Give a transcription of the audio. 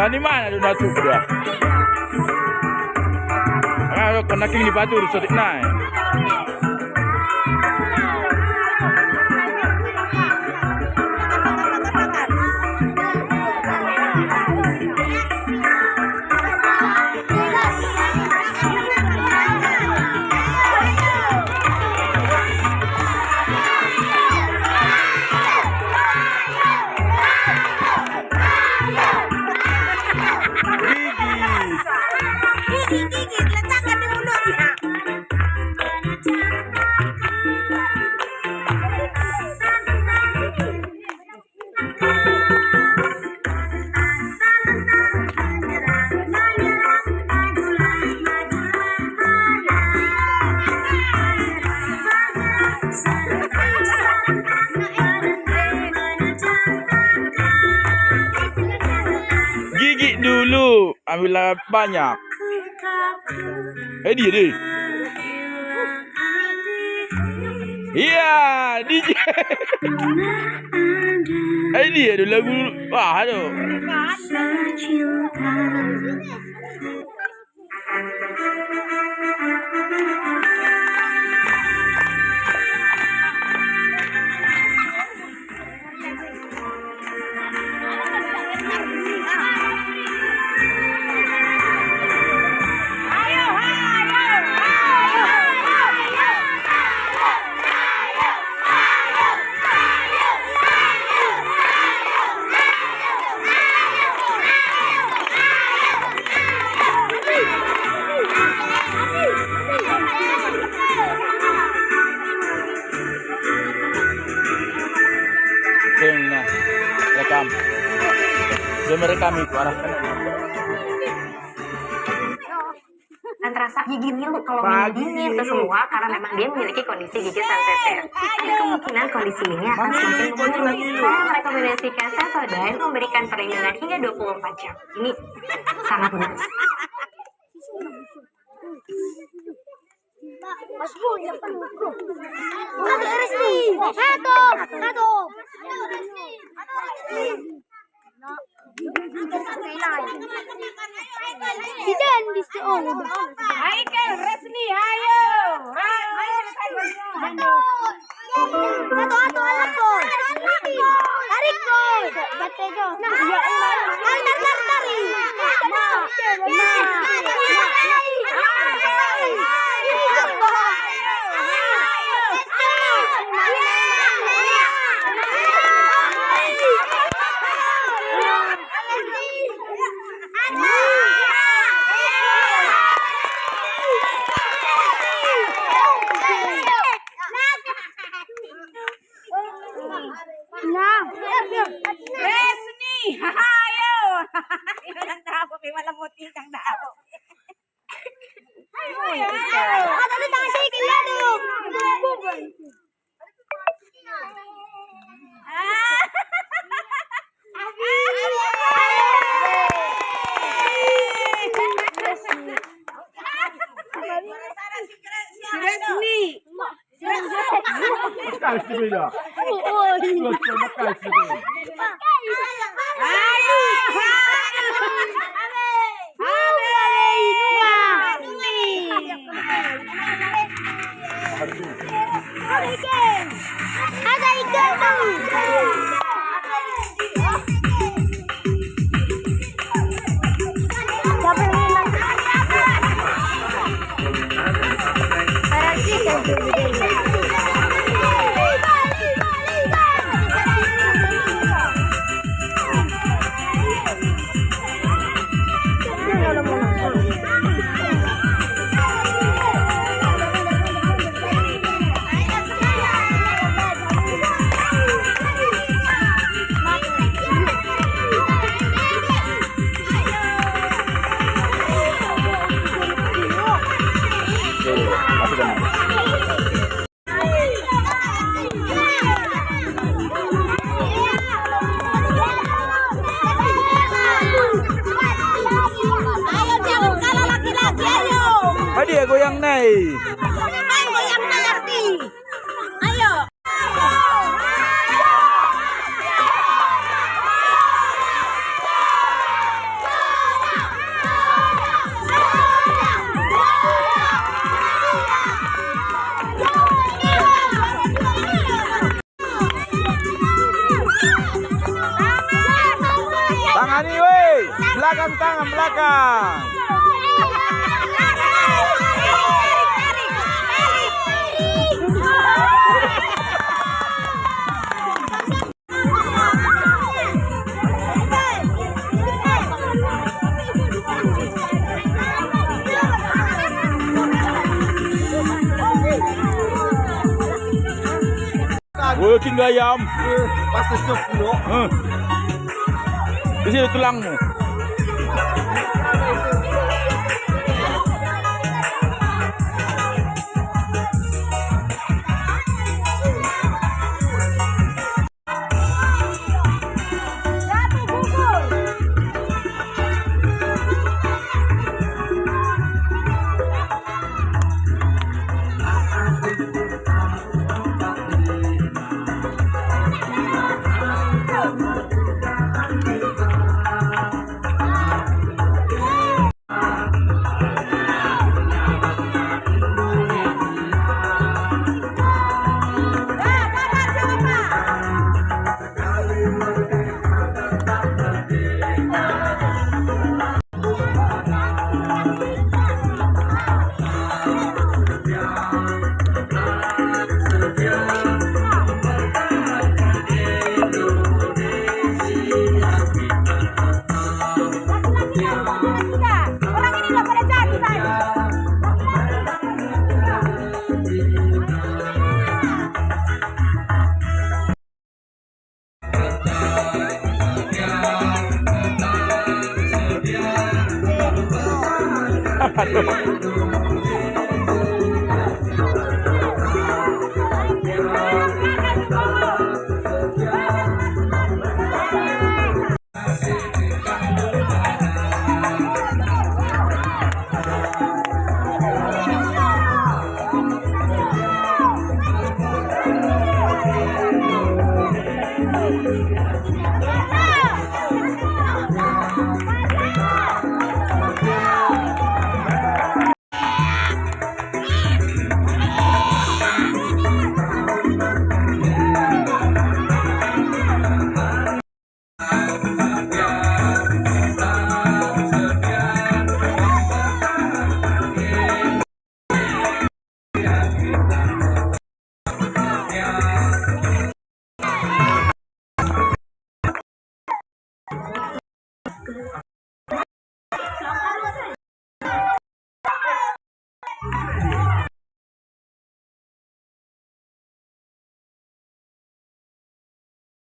Lah ni mana tu masuk dia? Kalau kena king di batu sotik naik. Gigit, letakkan di mulutnya. Gigit dulu, ambillah banyak. Dia. Iya, DJ. Dia ada lagu. Wah, tu. Nah, rekam. Dia merekam itu arahkan. Dan terasa gigi Milu kalau minum dingin itu semua karena memang dia memiliki kondisi gigi sensitif. Ada kemungkinan kondisi ini akan semakin memburuk. Saya merekomendasikan Sensodyne memberikan perlindungan hingga 24 jam. Ini sangat bagus. Resni, ayo. Ilang tao, may malamuti kang dao. Ayo. Tadi tangan saya ke dalam. Resni. Kasih dia. Ada ikan tahu. Apa belakang. Working gayam. Pasti stop dulu. Di sini tulangmu. Orang ini udah pada jadi tadi. Aduh.